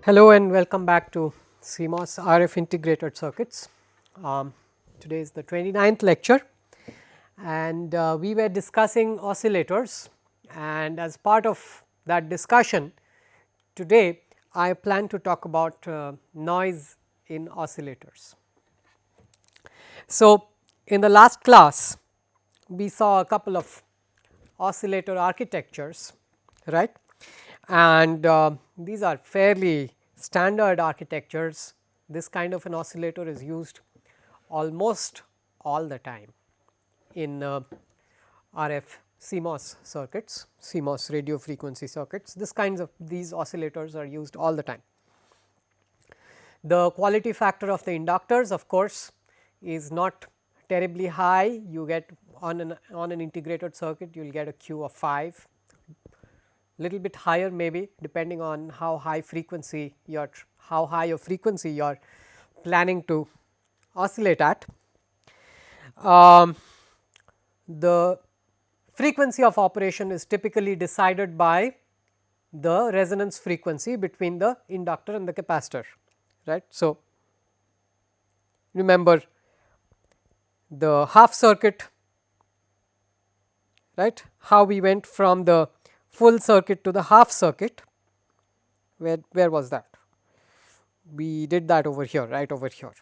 Hello and welcome back to CMOS RF integrated circuits. Today is the 29th lecture and we were discussing oscillators, and as part of that discussion today I plan to talk about noise in oscillators. So, in the last class we saw a couple of oscillator architectures, right, and these are fairly standard architectures. This kind of an oscillator is used almost all the time in RF CMOS circuits, CMOS radio frequency circuits. These oscillators are used all the time. The quality factor of the inductors, of course, is not terribly high. You get on an integrated circuit, you will get a Q of 5, little bit higher maybe depending on how high a frequency you are planning to oscillate at. The frequency of operation is typically decided by the resonance frequency between the inductor and the capacitor, right. So, remember the half circuit, right, how we went from the full circuit to the half circuit. Where was that? We did that over here, right over here,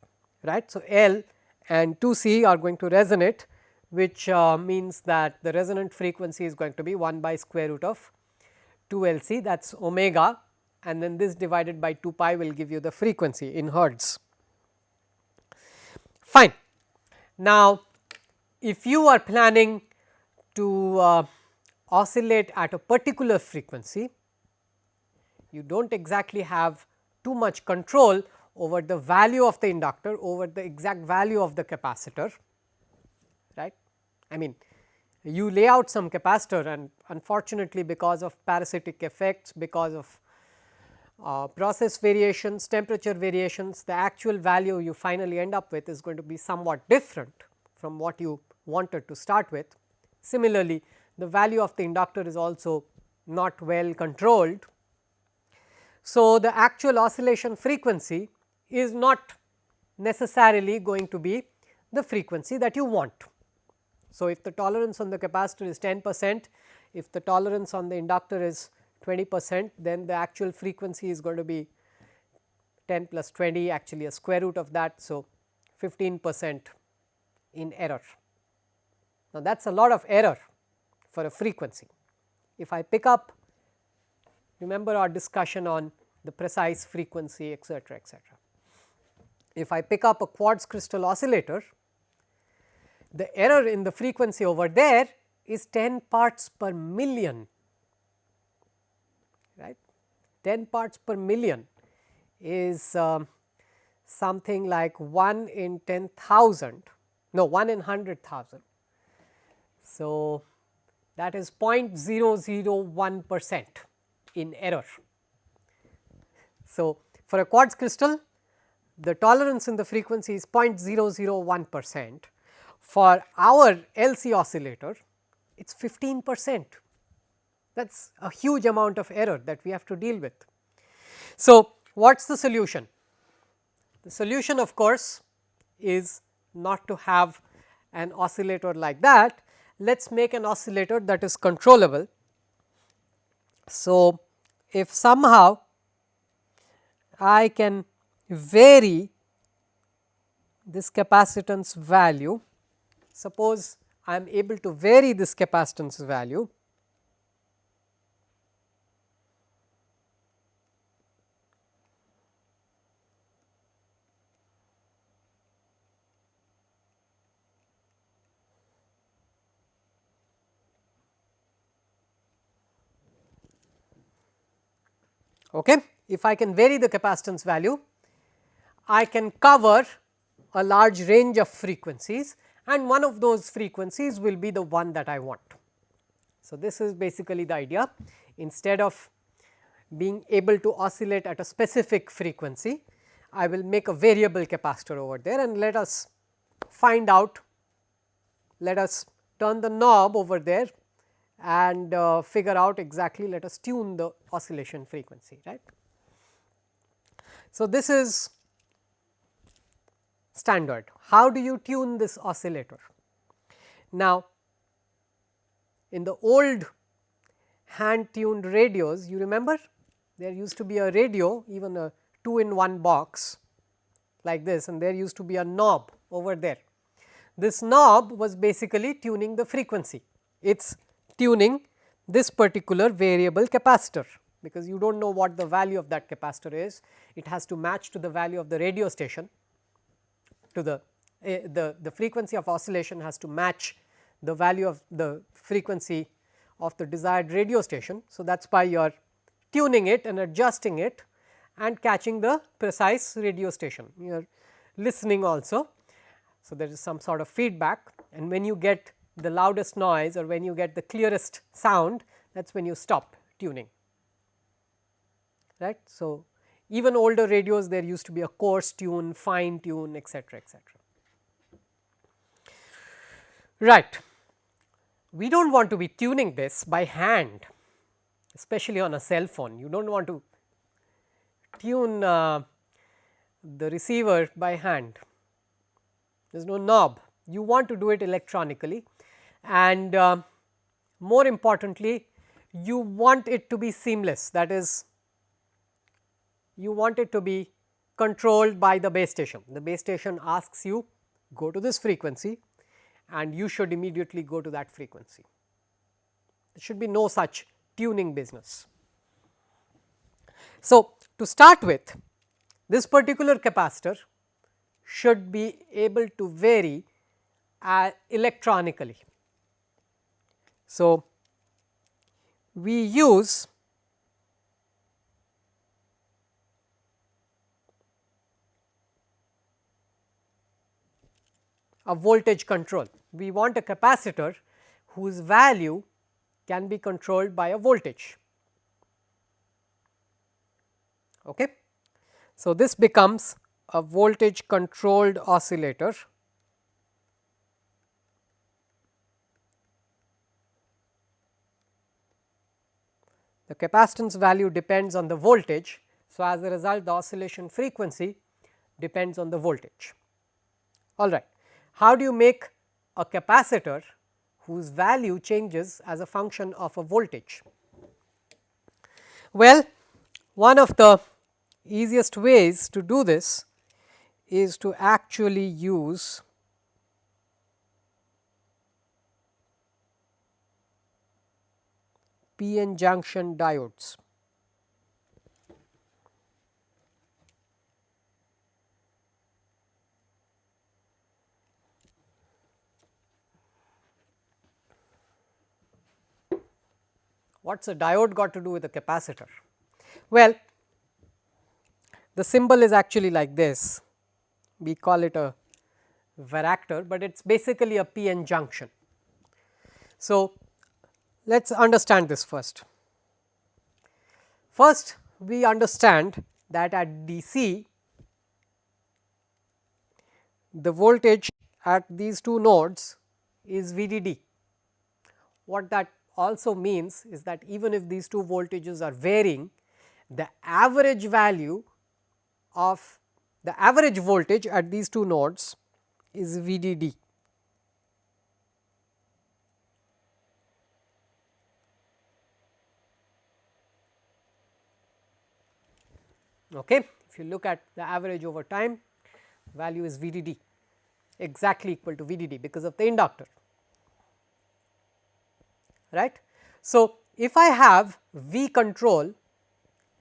right. So, L and 2C are going to resonate, which means that the resonant frequency is going to be 1 by square root of 2 L C, that is omega, and then this divided by 2 pi will give you the frequency in hertz. Fine. Now, if you are planning to oscillate at a particular frequency, you do not exactly have too much control over the value of the inductor, over the exact value of the capacitor, right. I mean, you lay out some capacitor, and unfortunately because of parasitic effects, because of process variations, temperature variations, the actual value you finally end up with is going to be somewhat different from what you wanted to start with. Similarly, the value of the inductor is also not well controlled. So, the actual oscillation frequency is not necessarily going to be the frequency that you want. So, if the tolerance on the capacitor is 10%, if the tolerance on the inductor is 20%, then the actual frequency is going to be 10 plus 20, actually a square root of that. So, 15% in error. Now, that is a lot of error for a frequency. If I pick up, remember our discussion on the precise frequency, etc., etc. If I pick up a quartz crystal oscillator, the error in the frequency over there is 10 parts per million, right. 10 parts per million is something like 1 in 10,000, no 1 in 100,000. So, that is 0.001% in error. So, for a quartz crystal, the tolerance in the frequency is 0.001%. For our LC oscillator, it is 15%. That is a huge amount of error that we have to deal with. So, what is the solution? The solution, of course, is not to have an oscillator like that. Let us make an oscillator that is controllable. So, if somehow I can vary this capacitance value, suppose I am able to vary this capacitance value, okay. If I can vary the capacitance value, I can cover a large range of frequencies, and one of those frequencies will be the one that I want. So, this is basically the idea. Instead of being able to oscillate at a specific frequency, I will make a variable capacitor over there, and let us find out, let us turn the knob over there and figure out exactly, let us tune the oscillation frequency, right. So, this is standard. How do you tune this oscillator? Now, in the old hand tuned radios, you remember there used to be a radio, even a 2-in-1 box like this, and there used to be a knob over there. This knob was basically tuning the frequency. It is tuning this particular variable capacitor, because you do not know what the value of that capacitor is. It has to match to the value of the radio station, to the frequency of oscillation has to match the value of the frequency of the desired radio station. So, that is why you are tuning it and adjusting it and catching the precise radio station. You are listening also. So, there is some sort of feedback, and when you get the loudest noise or when you get the clearest sound, that is when you stop tuning, right. So, even older radios, there used to be a coarse tune, fine tune, etcetera, etcetera. Right. We do not want to be tuning this by hand, especially on a cell phone. You do not want to tune the receiver by hand. There is no knob. You want to do it electronically, and more importantly, you want it to be seamless. That is, you want it to be controlled by the base station. The base station asks you, go to this frequency, and you should immediately go to that frequency. There should be no such tuning business. So, to start with, this particular capacitor should be able to vary electronically. So, we use a voltage control. We want a capacitor whose value can be controlled by a voltage. Okay. So, this becomes a voltage controlled oscillator. The capacitance value depends on the voltage. So, as a result, the oscillation frequency depends on the voltage. All right. How do you make a capacitor whose value changes as a function of a voltage? Well, one of the easiest ways to do this is to actually use p-n junction diodes. What is a diode got to do with a capacitor? Well, the symbol is actually like this. We call it a varactor, but it is basically a p-n junction. So, let us understand this first. First, we understand that at DC, the voltage at these two nodes is VDD. What that also means is that even if these two voltages are varying, the average value of the average voltage at these two nodes is VDD. Okay. If you look at the average over time, value is VDD, exactly equal to VDD because of the inductor, right. So, if I have V control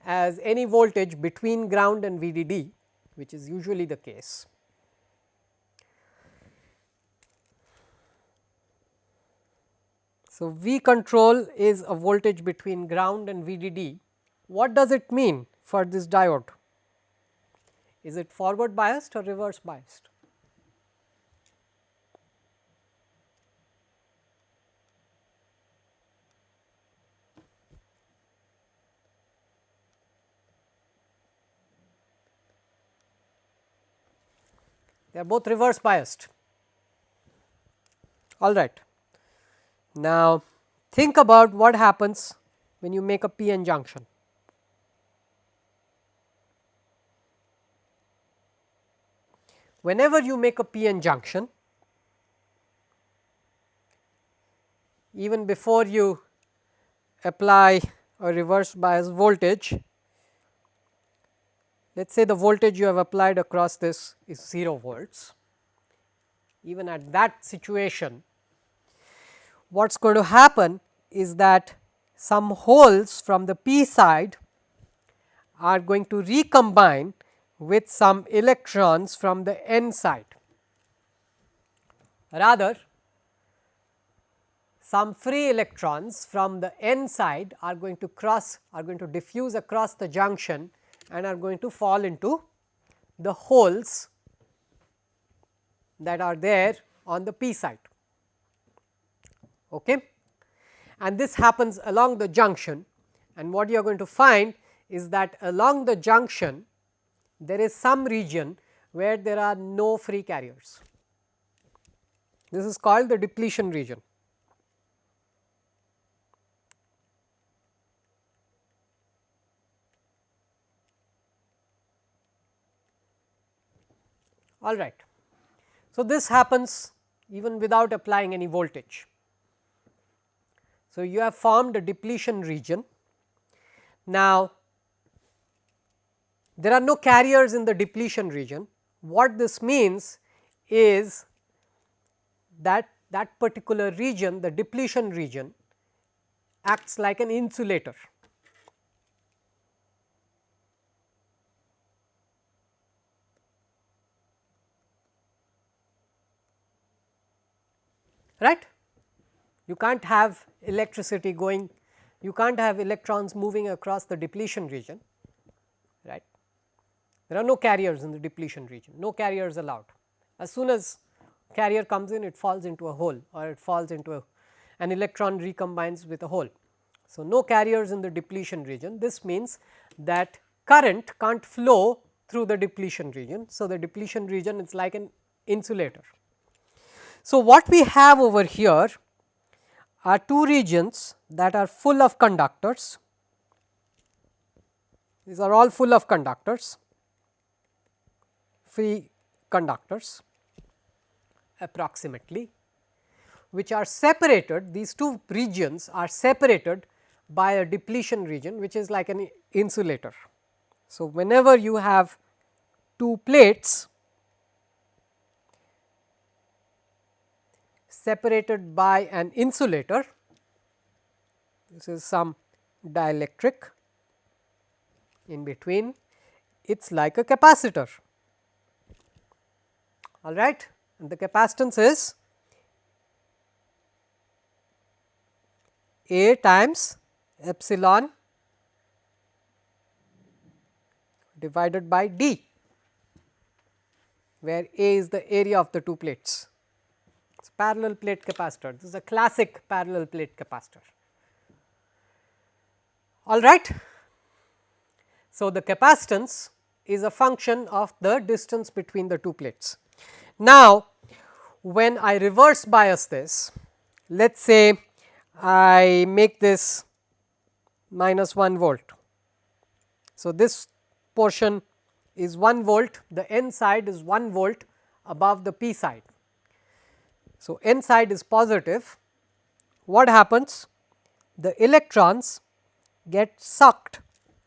as any voltage between ground and VDD, which is usually the case, so V control is a voltage between ground and VDD. What does it mean for this diode? Is it forward biased or reverse biased? They are both reverse biased. All right. Now, think about what happens when you make a p-n junction. whenever you make a p-n junction, even before you apply a reverse bias voltage, let us say the voltage you have applied across this is 0 volts. Even at that situation, what is going to happen is that some holes from the p side are going to recombine with some electrons from the n side. Rather, some free electrons from the n side are going to diffuse across the junction and are going to fall into the holes that are there on the p side. Okay? And this happens along the junction, and what you are going to find is that along the junction there is some region where there are no free carriers. This is called the depletion region. All right. So, this happens even without applying any voltage. So, you have formed a depletion region. Now, there are no carriers in the depletion region. What this means is that that particular region, the depletion region, acts like an insulator. Right? You can't have electricity going, you can't have electrons moving across the depletion region, right. There are no carriers in the depletion region, no carriers allowed. As soon as carrier comes in, it falls into a hole, or it falls into an electron recombines with a hole. So, no carriers in the depletion region. This means that current can't flow through the depletion region. So, the depletion region is like an insulator. So, what we have over here are two regions that are full of conductors. These are all full of conductors, free conductors approximately, which are separated, these two regions are separated by a depletion region, which is like an insulator. So, whenever you have two plates separated by an insulator, this is some dielectric in between, it is like a capacitor, all right, and the capacitance is A times epsilon divided by D, where A is the area of the two plates. It is parallel plate capacitor, this is a classic parallel plate capacitor, all right. So, the capacitance is a function of the distance between the two plates. Now, when I reverse bias this, let us say I make this minus 1 volt. So, this portion is 1 volt, the N side is 1 volt above the P side. So, N side is positive. What happens? The electrons get sucked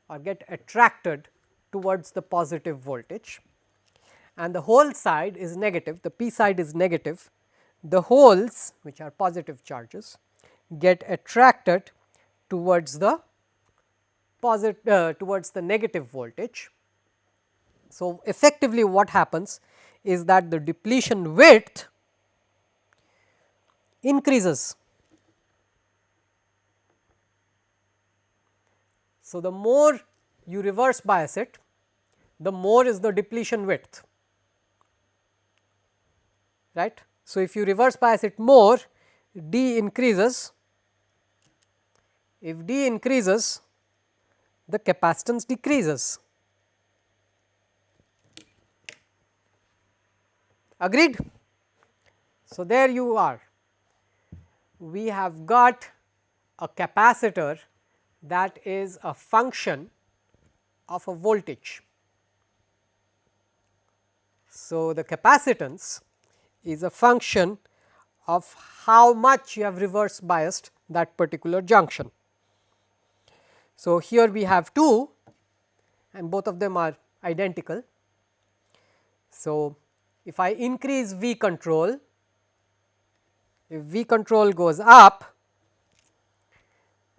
or get attracted towards the positive voltage, and the whole side is negative, the P side is negative. The holes, which are positive charges, get attracted towards the negative voltage. So, effectively what happens is that the depletion width increases. So, the more you reverse bias it, the more is the depletion width, right. So, if you reverse bias it more, D increases. If D increases, the capacitance decreases. Agreed? So, there you are. We have got a capacitor that is a function of a voltage. So, the capacitance is a function of how much you have reverse biased that particular junction. So, here we have 2 and both of them are identical. So, if I increase V control, if V control goes up,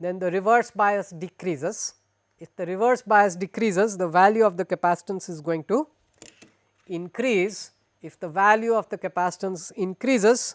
then the reverse bias decreases. If the reverse bias decreases, the value of the capacitance is going to increase. If the value of the capacitance increases,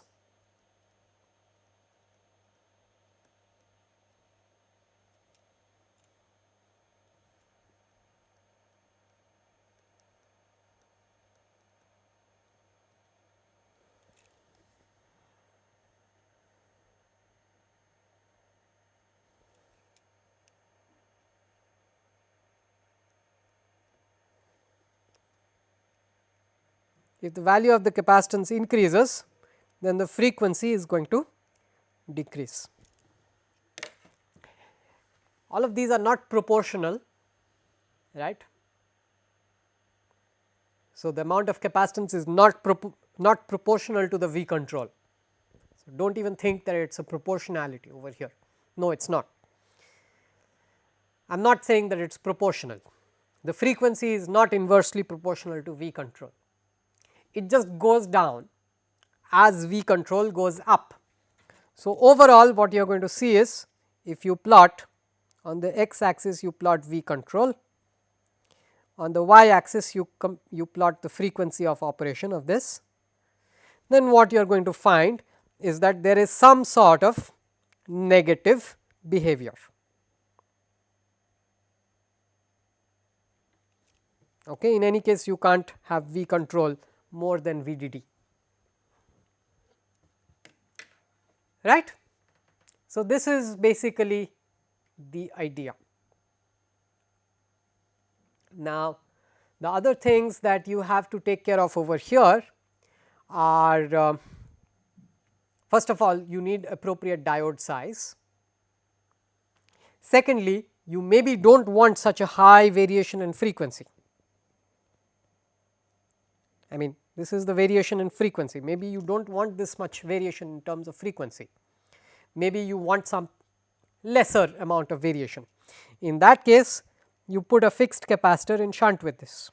if the value of the capacitance increases, then the frequency is going to decrease. All of these are not proportional, right. So, the amount of capacitance is not proportional to the V control. So, do not even think that it is a proportionality over here, no it is not. I am not saying that it is proportional, the frequency is not inversely proportional to V control, it just goes down as V control goes up. So, overall what you are going to see is, if you plot on the x axis you plot V control, on the y axis you plot the frequency of operation of this, then what you are going to find is that there is some sort of negative behavior. Okay. In any case you can't have V control more than VDD, right. So, this is basically the idea. Now, the other things that you have to take care of over here are first of all you need appropriate diode size. Secondly, you maybe do not want such a high variation in frequency. I mean this is the variation in frequency, maybe you do not want this much variation in terms of frequency, maybe you want some lesser amount of variation. In that case you put a fixed capacitor in shunt with this,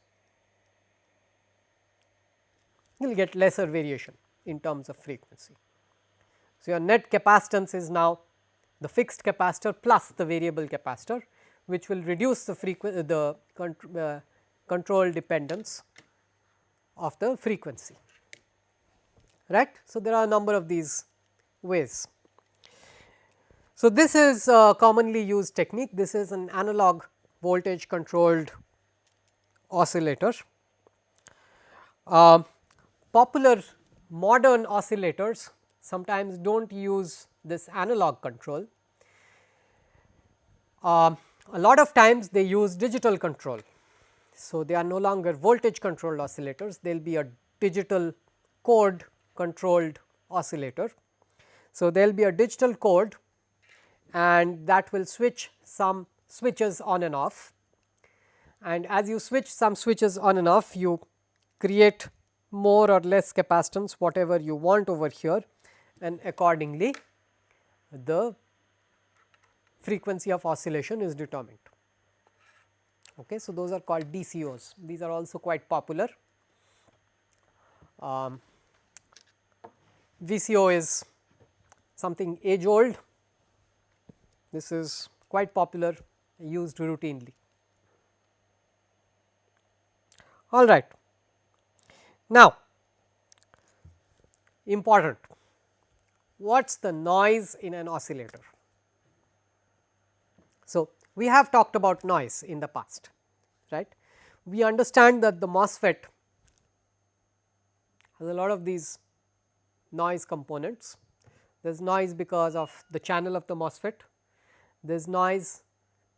you will get lesser variation in terms of frequency. So, your net capacitance is now the fixed capacitor plus the variable capacitor, which will reduce the control dependence of the frequency, right. So, there are a number of these ways. So, this is a commonly used technique, this is an analog voltage controlled oscillator. Popular modern oscillators sometimes do not use this analog control, a lot of times they use digital control. So, they are no longer voltage controlled oscillators, they will be a digital code controlled oscillator. So, there will be a digital code and that will switch some switches on and off, and as you switch some switches on and off you create more or less capacitance whatever you want over here, and accordingly the frequency of oscillation is determined. Okay. So, those are called DCOs, these are also quite popular. VCO is something age old, this is quite popular, used routinely. All right. Now, important, what is the noise in an oscillator? So, we have talked about noise in the past, right. We understand that the MOSFET has a lot of these noise components. There is noise because of the channel of the MOSFET, there is noise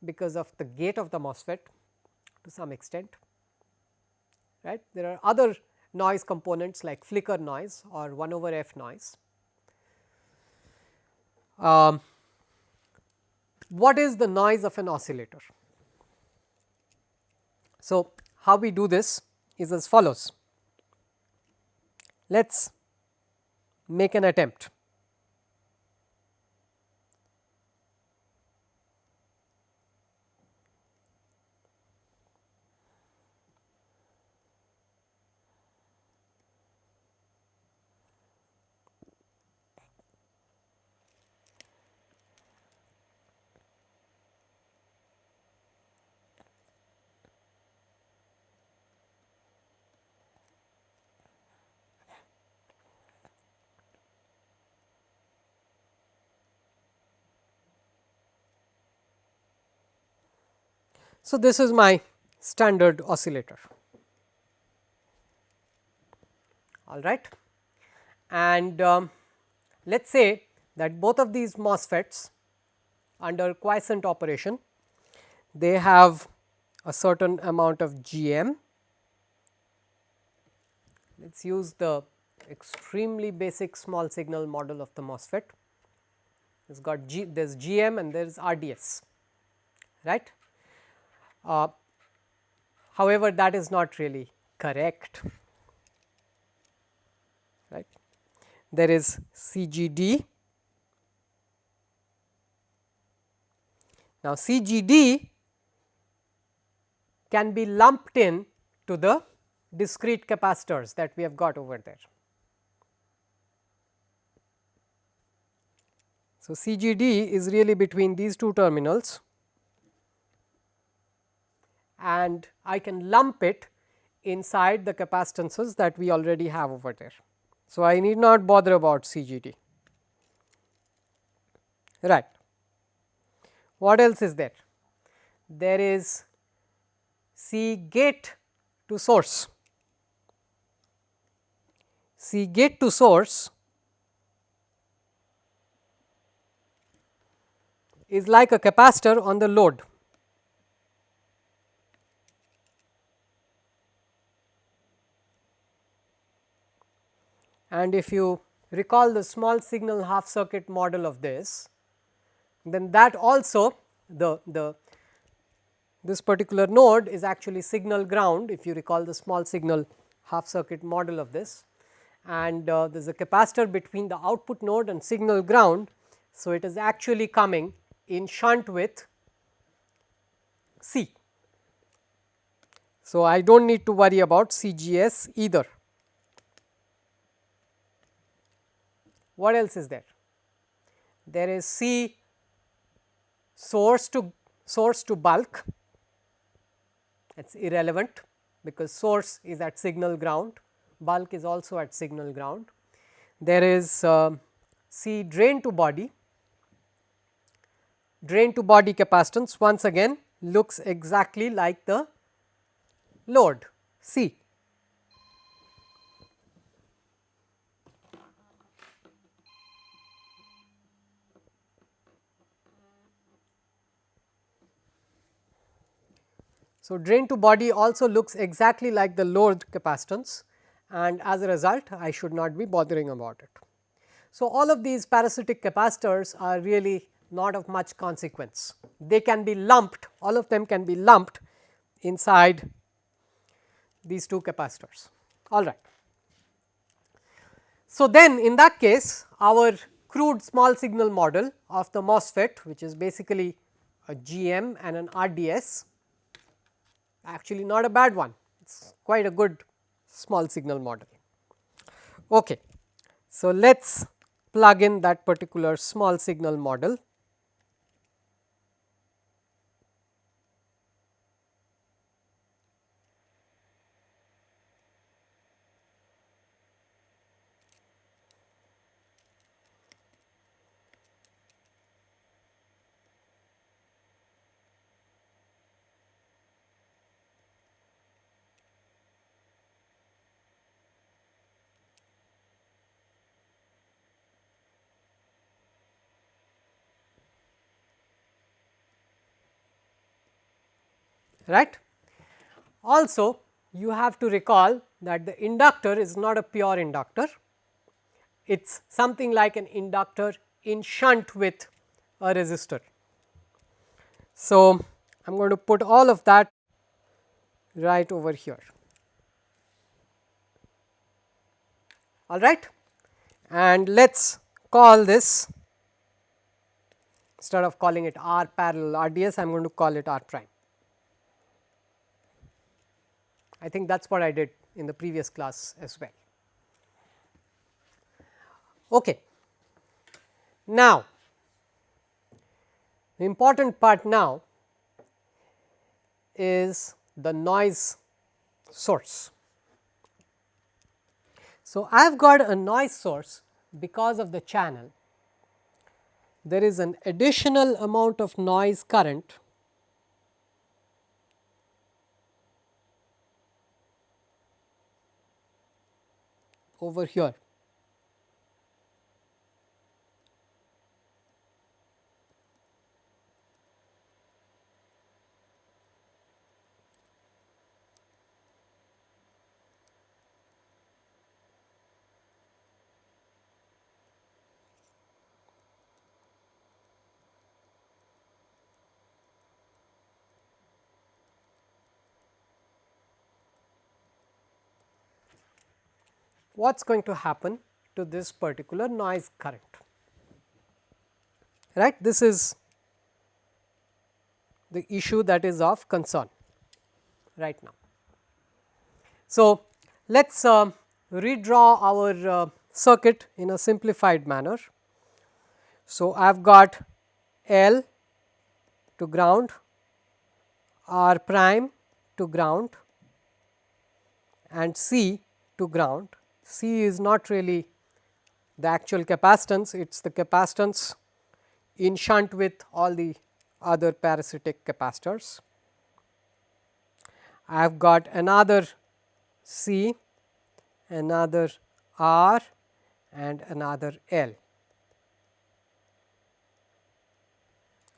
because of the gate of the MOSFET to some extent, right. There are other noise components like flicker noise or 1 over f noise. What is the noise of an oscillator? So, how we do this is as follows. Let us make an attempt. So, this is my standard oscillator, all right. And let us say that both of these MOSFETs under quiescent operation, they have a certain amount of GM. Let us use the extremely basic small signal model of the MOSFET. It's got there is GM and there is RDS, right. However, that is not really correct, right. There is CGD. Now, CGD can be lumped in to the discrete capacitors that we have got over there. So, CGD is really between these two terminals, and I can lump it inside the capacitances that we already have over there. So, I need not bother about CGD, right. What else is there? There is C gate to source. C gate to source is like a capacitor on the load. And if you recall the small signal half circuit model of this, then that also this particular node is actually signal ground, if you recall the small signal half circuit model of this, and there is a capacitor between the output node and signal ground. So, it is actually coming in shunt with C. So, I do not need to worry about CGS either. What else is there? There is C source to bulk, that is irrelevant because source is at signal ground, bulk is also at signal ground. There is C drain to body. Drain to body capacitance once again looks exactly like the load C. So, drain to body also looks exactly like the load capacitance, and as a result I should not be bothering about it. So, all of these parasitic capacitors are really not of much consequence. They can be lumped, all of them can be lumped inside these two capacitors, all right. So, then in that case our crude small signal model of the MOSFET, which is basically a GM and an RDS, actually not a bad one, it is quite a good small signal model. Okay. So, let us plug in that particular small signal model. Right. Also, you have to recall that the inductor is not a pure inductor, it is something like an inductor in shunt with a resistor. So, I am going to put all of that right over here. all right, and let us call this, instead of calling it R parallel RDS, I am going to call it R prime. I think that is what I did in the previous class as well. Okay. Now, the important part now is the noise source. So, I have got a noise source because of the channel. There is an additional amount of noise current over here. What is going to happen to this particular noise current? Right, this is the issue that is of concern right now. So, let us redraw our circuit in a simplified manner. So, I have got L to ground, R prime to ground and C to ground. C is not really the actual capacitance, it is the capacitance in shunt with all the other parasitic capacitors. I have got another C, another R and another L.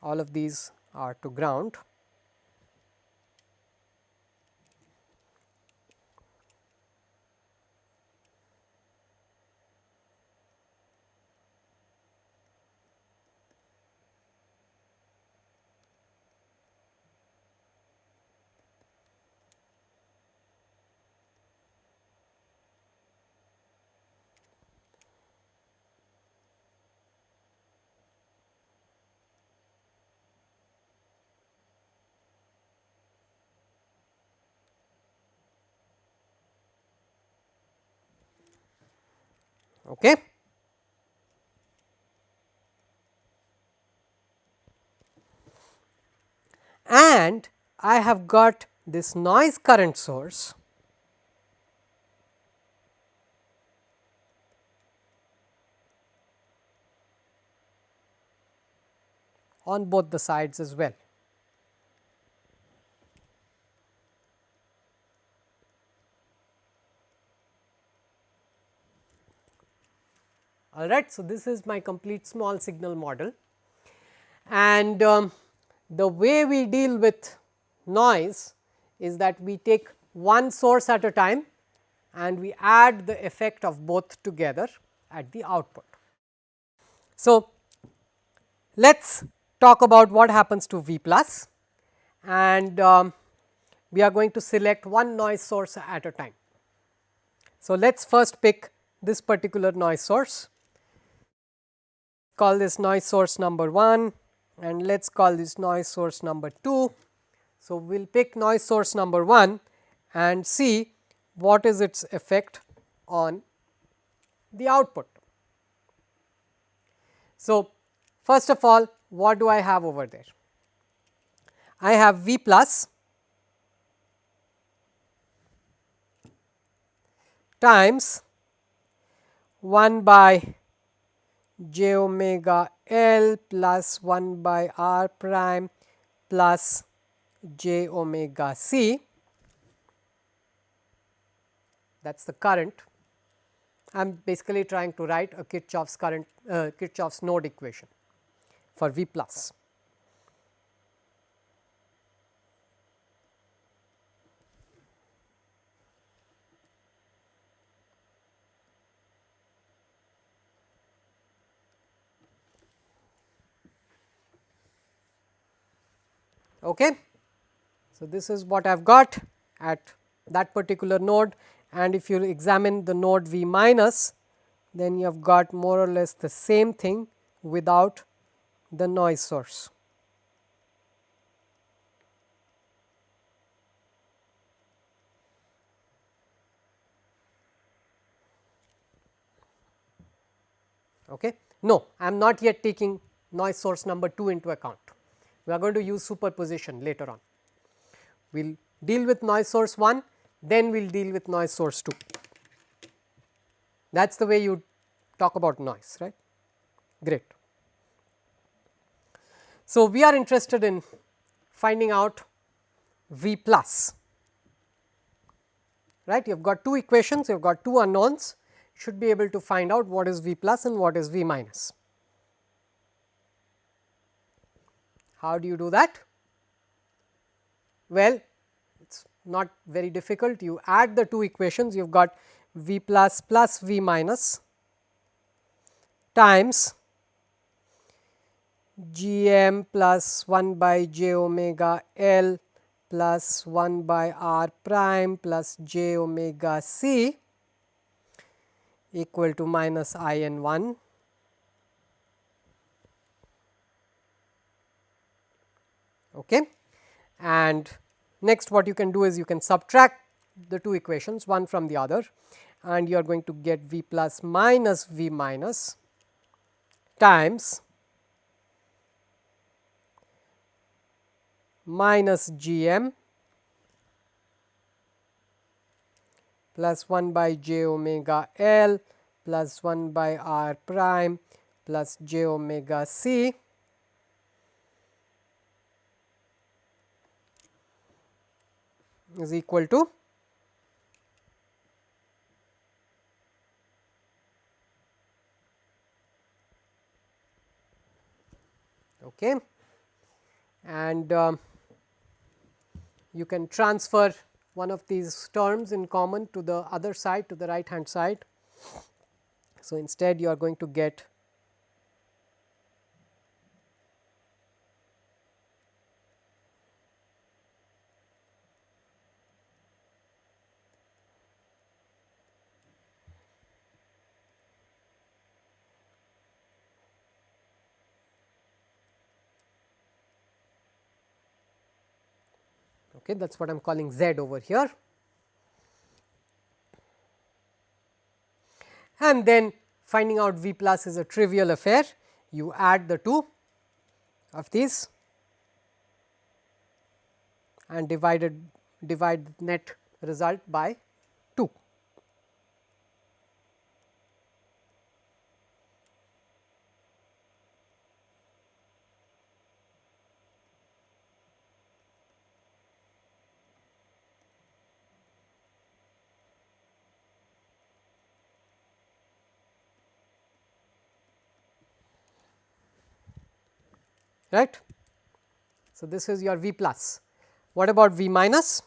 All of these are to ground. Okay. And I have got this noise current source on both the sides as well. All right. So, this is my complete small signal model, and the way we deal with noise is that we take one source at a time and we add the effect of both together at the output. So, let us talk about what happens to V plus, and we are going to select one noise source at a time. So, let us first pick this particular noise source, call this noise source number 1 and let us call this noise source number 2. So, we will pick noise source number 1 and see what is its effect on the output. So, first of all, what do I have over there? I have V plus times 1 by j omega L plus 1 by R prime plus j omega C, that is the current. I am basically trying to write a Kirchhoff's current Kirchhoff's node equation for V plus. Okay. So, this is what I have got at that particular node, and if you examine the node V minus, then you have got more or less the same thing without the noise source. Okay. No, I am not yet taking noise source number 2 into account. We are going to use superposition later on. We will deal with noise source 1, then we will deal with noise source 2. That is the way you talk about noise, right. Great. So, we are interested in finding out V plus, right. You have got two equations, you have got two unknowns, you should be able to find out what is V plus and what is V minus. How do you do that? Well, it is not very difficult. You add the two equations, you have got V plus plus V minus times G m plus 1 by j omega L plus 1 by r prime plus j omega c equal to minus I n 1. Okay. And next what you can do is you can subtract the two equations one from the other, and you are going to get V plus minus V minus times minus G m plus 1 by j omega L plus 1 by r prime plus j omega c is equal to okay. And you can transfer one of these terms in common to the other side, to the right hand side. So, instead you are going to get okay, that is what I am calling Z over here. And then finding out V plus is a trivial affair. You add the two of these and divide net result by 2. Right. So, this is your V plus. What about V minus?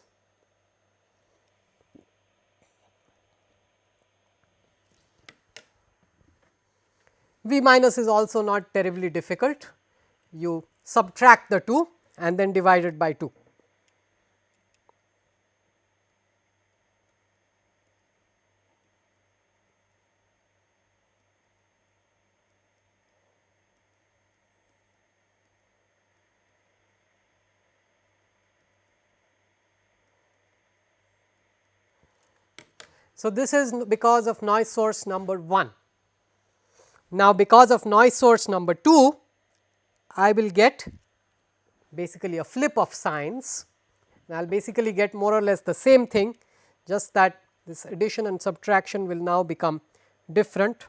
V minus is also not terribly difficult. You subtract the 2 and then divide it by 2. So, this is because of noise source number 1. Now, because of noise source number 2, I will get basically a flip of signs. I will basically get more or less the same thing, just that this addition and subtraction will now become different.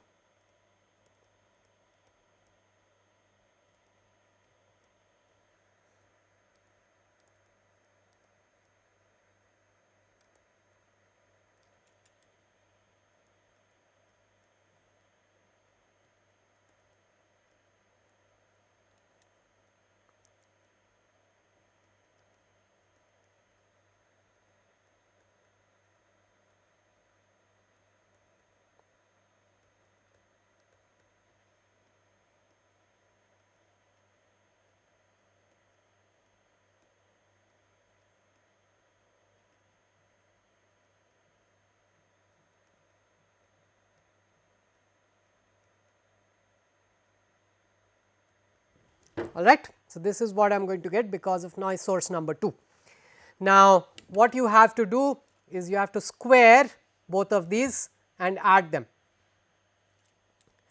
all right. So, this is what I am going to get because of noise source number 2. Now, what you have to do is you have to square both of these and add them,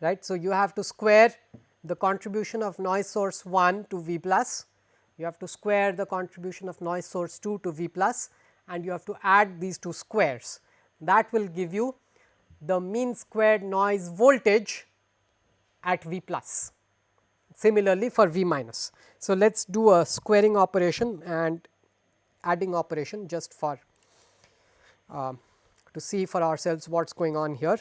right. So, you have to square the contribution of noise source 1 to V plus, you have to square the contribution of noise source 2 to V plus, and you have to add these two squares. That will give you the mean squared noise voltage at V plus, similarly for V minus. So, let us do a squaring operation and adding operation just for to see for ourselves what is going on here.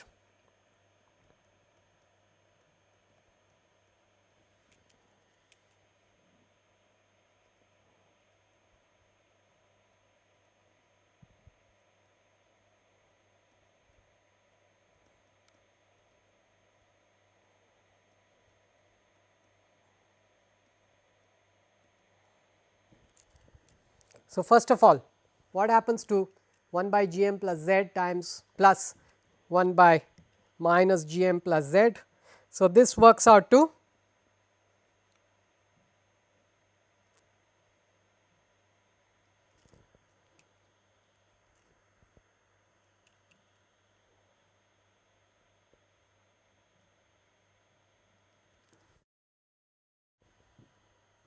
So, first of all, what happens to 1 by g m plus z times plus 1 by minus g m plus z. So, this works out to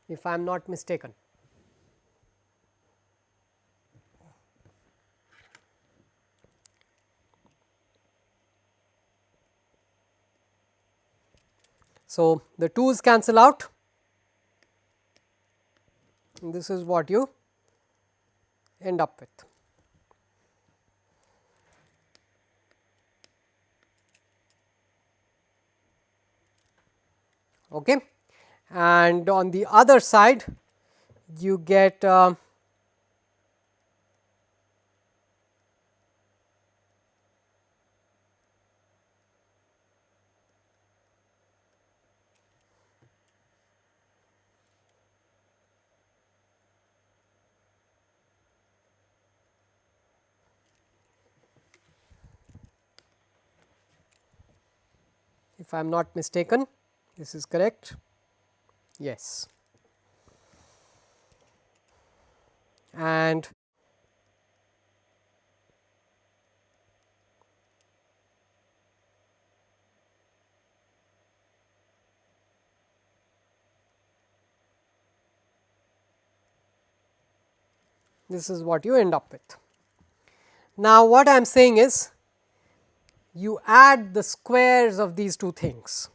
if I am not mistaken. So, the 2's cancel out and this is what you end up with. Okay. And on the other side you get if I am not mistaken, this is correct. Yes. And this is what you end up with. Now, what I am saying is you add the squares of these two things.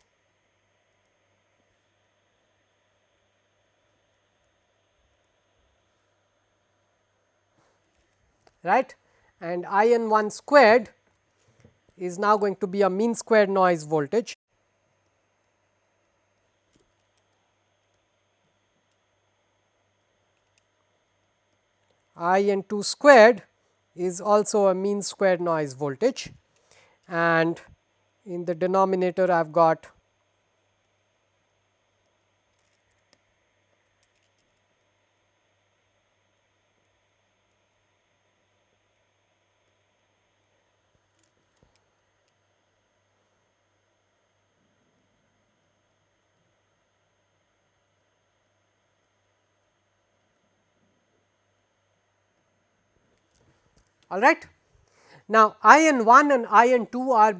Right, and I n 1 squared is now going to be a mean squared noise voltage. I n 2 squared is also a mean squared noise voltage, and in the denominator I have got all right. Now, I n 1 and I n 2 are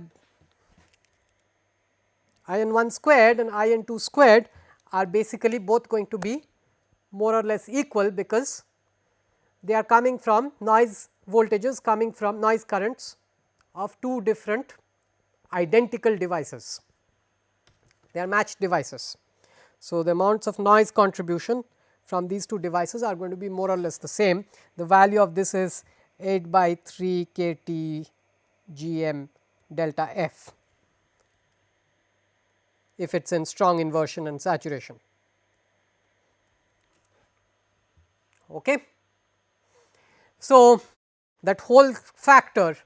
I n 1 squared and I n 2 squared are basically both going to be more or less equal, because they are coming from noise voltages coming from noise currents of two different identical devices, they are matched devices. So, the amounts of noise contribution from these two devices are going to be more or less the same. The value of this is 8 by 3 k T g m delta f if it is in strong inversion and saturation. Okay. So, that whole factor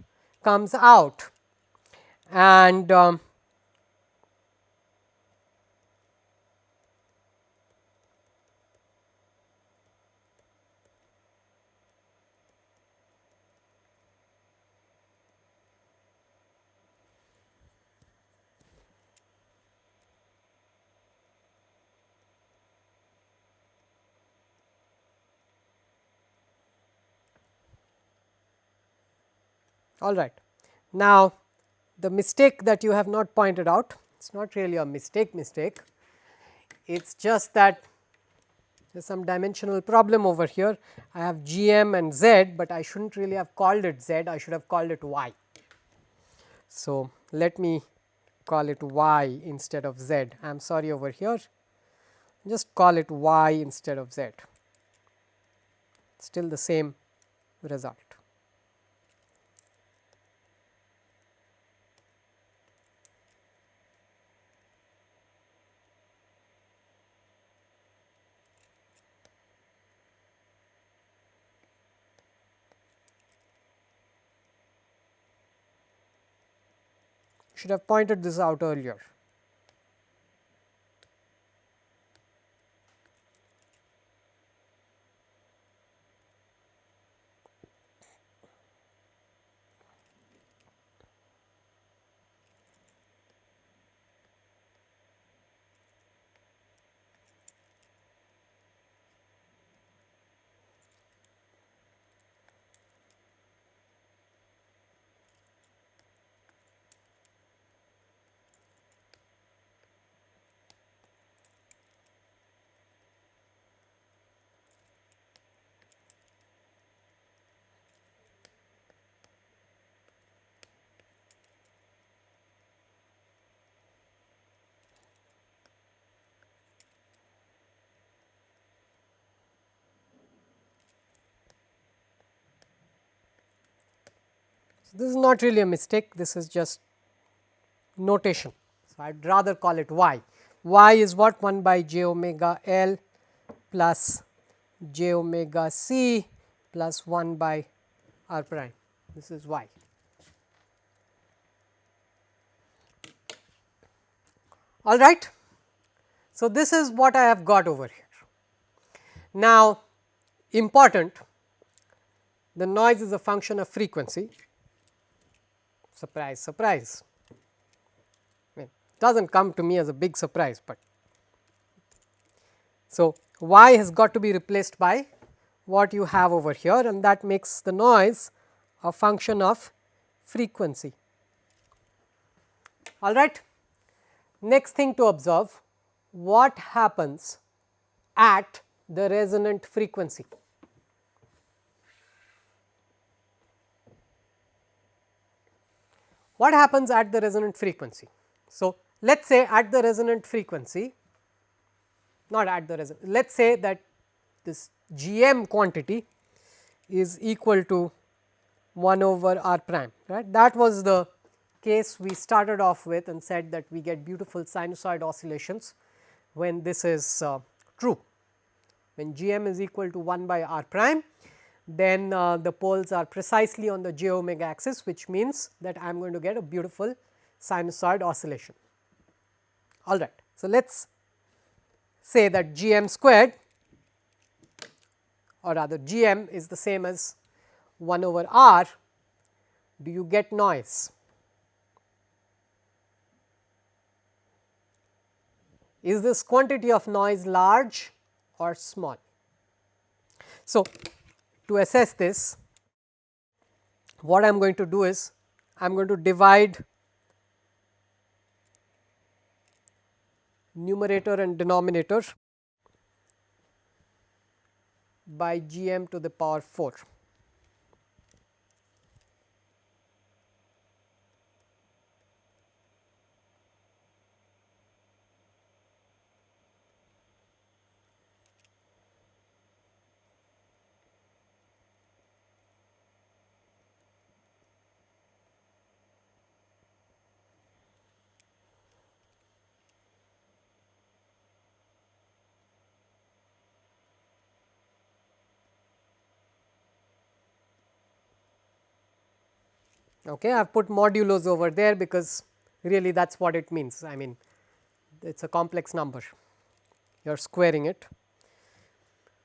comes out, and All right. Now, the mistake that you have not pointed out, it is not really a mistake, it is just that there is some dimensional problem over here. I have G m and Z, but I should not really have called it Z, I should have called it Y. So, let me call it Y instead of Z. I am sorry over here, just call it Y instead of Z, still the same result. Should have pointed this out earlier. So, this is not really a mistake, this is just notation. So, I would rather call it Y. Y is what? 1 by j omega L plus j omega C plus 1 by r prime. This is Y. All right. So, this is what I have got over here. Now, important, the noise is a function of frequency. Surprise, surprise. I mean, it does not come to me as a big surprise, but so Y has got to be replaced by what you have over here, and that makes the noise a function of frequency. All right. Next thing to observe, what happens at the resonant frequency? What happens at the resonant frequency? So, let us say at the resonant frequency, not at the resonant, let us say that this G m quantity is equal to 1 over r prime, right. That was the case we started off with and said that we get beautiful sinusoid oscillations when this is true. When G m is equal to 1 by r prime, then the poles are precisely on the j omega axis, which means that I am going to get a beautiful sinusoid oscillation. All right. So, let us say that G m squared, or rather G m is the same as 1 over r. Do you get noise? Is this quantity of noise large or small? So, to assess this, what I am going to do is I am going to divide numerator and denominator by G m to the power 4. Okay, I have put modulos over there because really that is what it means. I mean, it is a complex number, you are squaring it.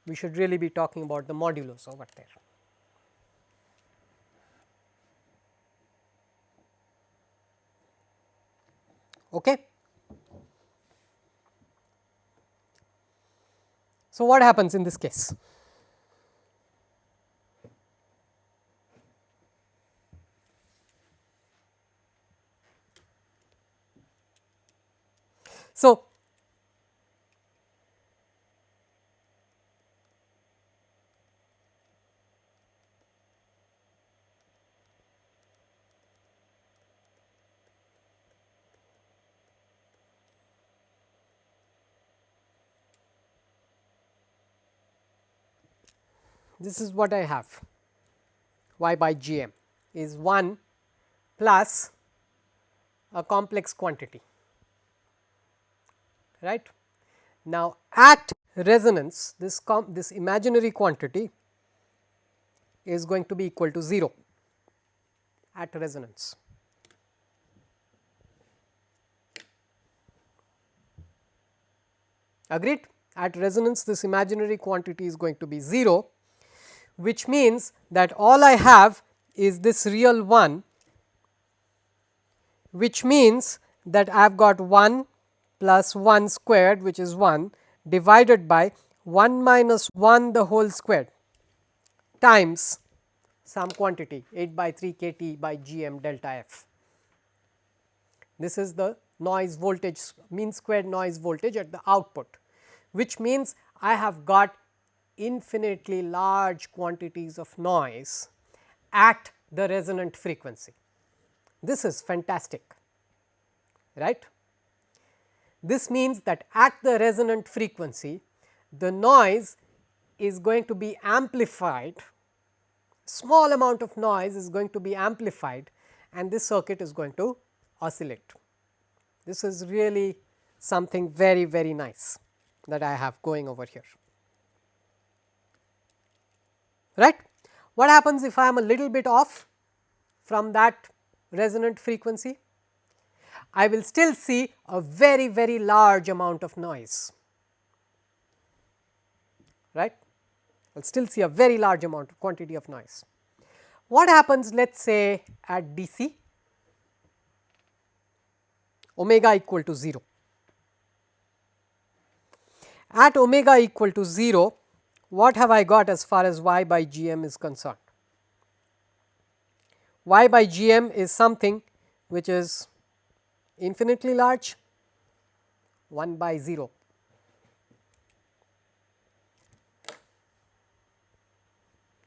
We should really be talking about the modulos over there. Okay. So, what happens in this case? So, this is what I have, y by g m is 1 plus a complex quantity, right. Now, at resonance this imaginary quantity is going to be equal to 0 at resonance. Agreed? At resonance this imaginary quantity is going to be 0, which means that all I have is this real one, which means that I have got 1 plus 1 squared, which is 1, divided by 1 minus 1 the whole squared times some quantity 8 by 3 k T by G m delta f. This is the noise voltage, mean squared noise voltage at the output, which means I have got infinitely large quantities of noise at the resonant frequency. This is fantastic, right. This means that at the resonant frequency the noise is going to be amplified, small amount of noise is going to be amplified, and this circuit is going to oscillate. This is really something very, very nice that I have going over here, right. What happens if I am a little bit off from that resonant frequency? I will still see a very, very large amount of noise, right. I will still see a very large amount of quantity of noise. What happens, let us say at DC, omega equal to 0. At omega equal to 0, what have I got as far as y by g m is concerned? Y by g m is something which is infinitely large, 1 by 0.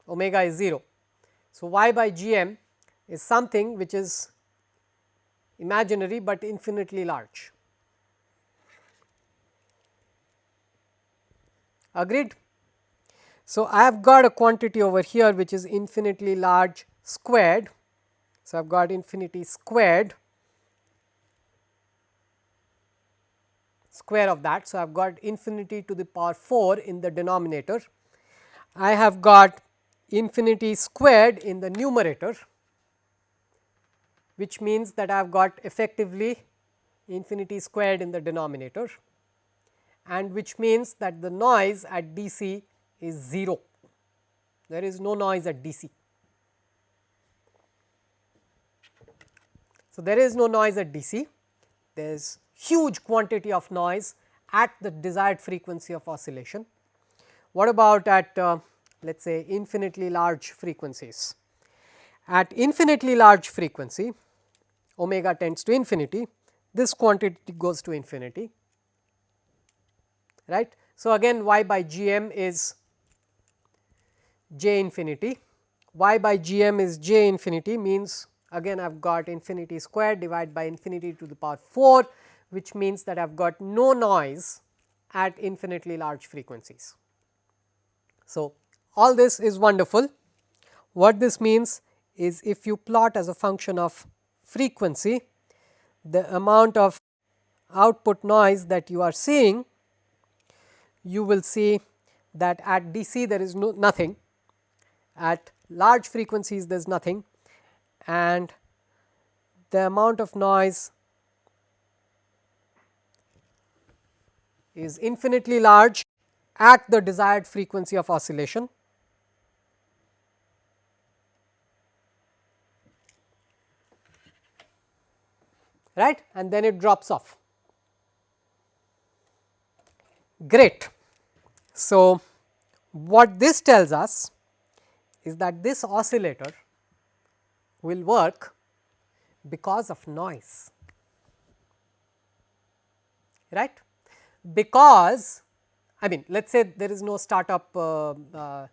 Omega is 0. So, y by g m is something which is imaginary, but infinitely large. Agreed? So, I have got a quantity over here which is infinitely large squared. So, I have got infinity squared, square of that. So, I have got infinity to the power 4 in the denominator. I have got infinity squared in the numerator, which means that I have got effectively infinity squared in the denominator, and which means that the noise at DC is 0. There is no noise at DC. So, there is no noise at DC, there is huge quantity of noise at the desired frequency of oscillation. What about at let us say infinitely large frequencies? At infinitely large frequency, omega tends to infinity, this quantity goes to infinity, right. So, again y by g m is j infinity, y by g m is j infinity, means again I have got infinity squared divided by infinity to the power 4, which means that I have got no noise at infinitely large frequencies. So, all this is wonderful. What this means is, if you plot as a function of frequency the amount of output noise that you are seeing, you will see that at DC there is nothing, at large frequencies there is nothing, and the amount of noise is infinitely large at the desired frequency of oscillation. Right, and then it drops off. Great. So, what this tells us is that this oscillator will work because of noise. right, because I mean let us say there is no startup, let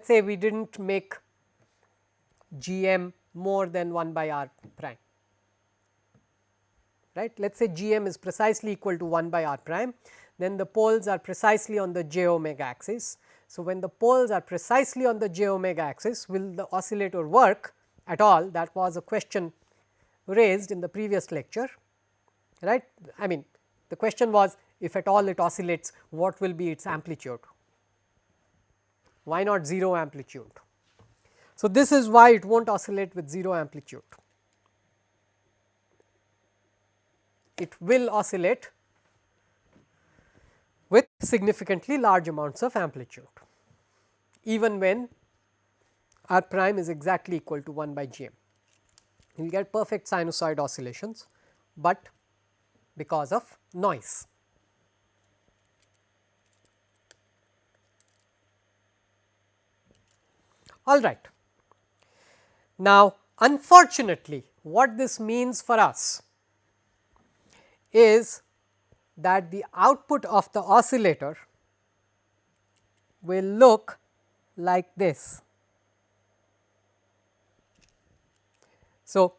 us say we did not make GM more than 1 by r prime, right. Let us say GM is precisely equal to 1 by r prime, then the poles are precisely on the j omega axis. So, when the poles are precisely on the j omega axis, will the oscillator work at all? That was a question raised in the previous lecture, right. I mean the question was, if at all it oscillates, what will be its amplitude? Why not 0 amplitude? So, this is why it will not oscillate with 0 amplitude. It will oscillate with significantly large amounts of amplitude, even when r prime is exactly equal to 1 by gm. You will get perfect sinusoid oscillations, but because of noise. All right. Now, unfortunately, what this means for us is that the output of the oscillator will look like this. So,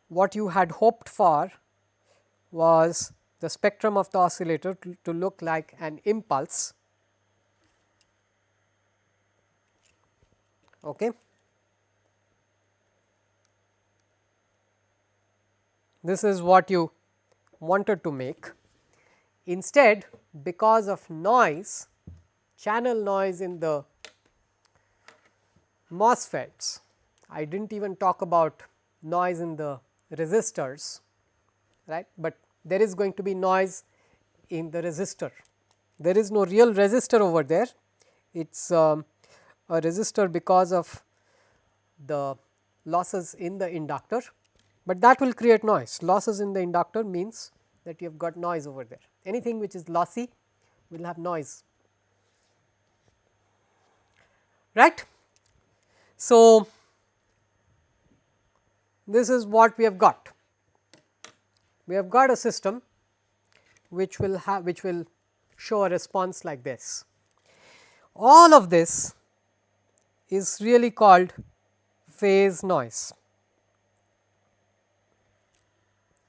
what you had hoped for was the spectrum of the oscillator to look like an impulse. Okay. This is what you wanted to make. Instead, because of noise, channel noise in the MOSFETs, I did not even talk about noise in the resistors, right, but there is going to be noise in the resistor. There is no real resistor over there, it is a resistor because of the losses in the inductor, but that will create noise. Losses in the inductor means that you have got noise over there. Anything which is lossy will have noise, right. So, this is what we have got. We have got a system which will show a response like this. All of this is really called phase noise.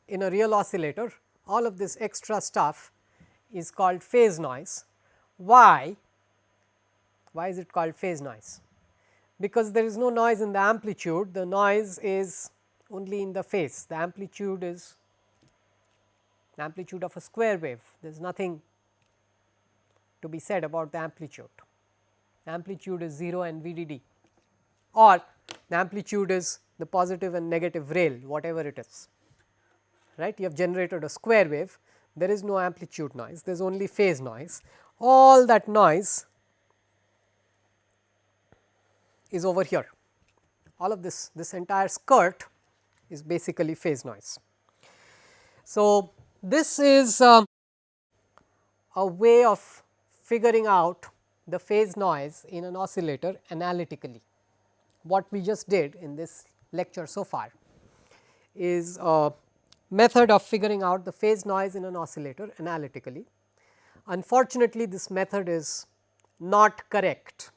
In a real oscillator, all of this extra stuff is called phase noise. Why? Why is it called phase noise? Because there is no noise in the amplitude, the noise is only in the phase. The amplitude is the amplitude of a square wave, there is nothing to be said about the amplitude. The amplitude is 0 and VDD, or the amplitude is the positive and negative rail, whatever it is, right. You have generated a square wave, there is no amplitude noise, there is only phase noise. All that noise is over here. All of this entire skirt is basically phase noise. So, this is a way of figuring out the phase noise in an oscillator analytically. What we just did in this lecture so far is a method of figuring out the phase noise in an oscillator analytically. Unfortunately, this method is not correct.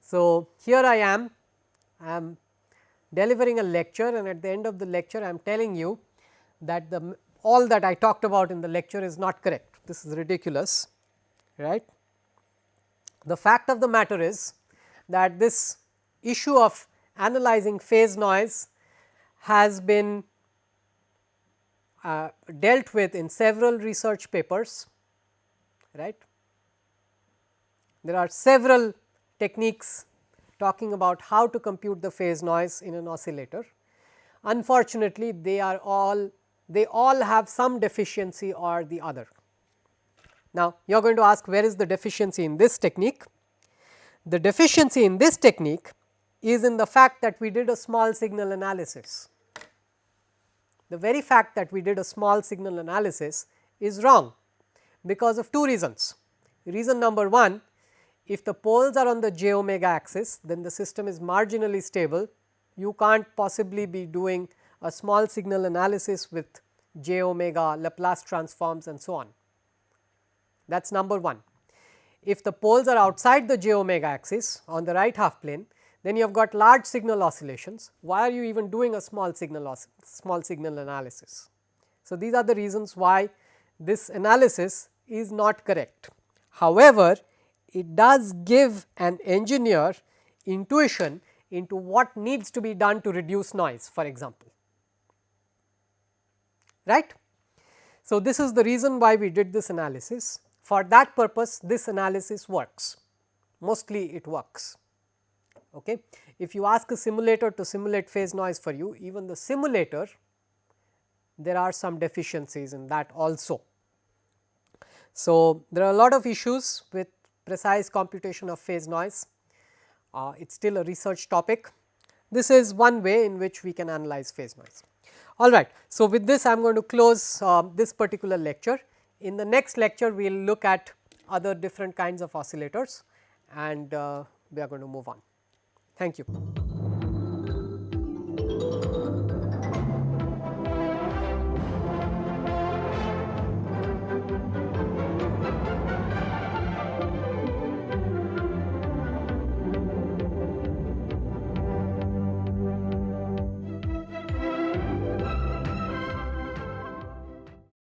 So, here I am delivering a lecture, and at the end of the lecture I am telling you that all that I talked about in the lecture is not correct. This is ridiculous, right. The fact of the matter is that this issue of analyzing phase noise has been dealt with in several research papers, right. There are several techniques talking about how to compute the phase noise in an oscillator. Unfortunately, they all have some deficiency or the other. Now, you are going to ask, where is the deficiency in this technique? The deficiency in this technique is in the fact that we did a small signal analysis. The very fact that we did a small signal analysis is wrong because of two reasons. Reason number one, if the poles are on the j omega axis, then the system is marginally stable. You can't possibly be doing a small signal analysis with j omega, Laplace transforms and so on. That is number 1. If the poles are outside the j omega axis on the right half plane, then you have got large signal oscillations. Why are you even doing a small signal analysis? So, these are the reasons why this analysis is not correct. However, it does give an engineer intuition into what needs to be done to reduce noise, for example, right. So, this is the reason why we did this analysis. For that purpose, this analysis works, mostly it works. Okay. If you ask a simulator to simulate phase noise for you, even the simulator, there are some deficiencies in that also. So, there are a lot of issues with precise computation of phase noise. It is still a research topic. This is one way in which we can analyze phase noise. All right. So, with this I am going to close this particular lecture. In the next lecture, we will look at other different kinds of oscillators, and we are going to move on. Thank you.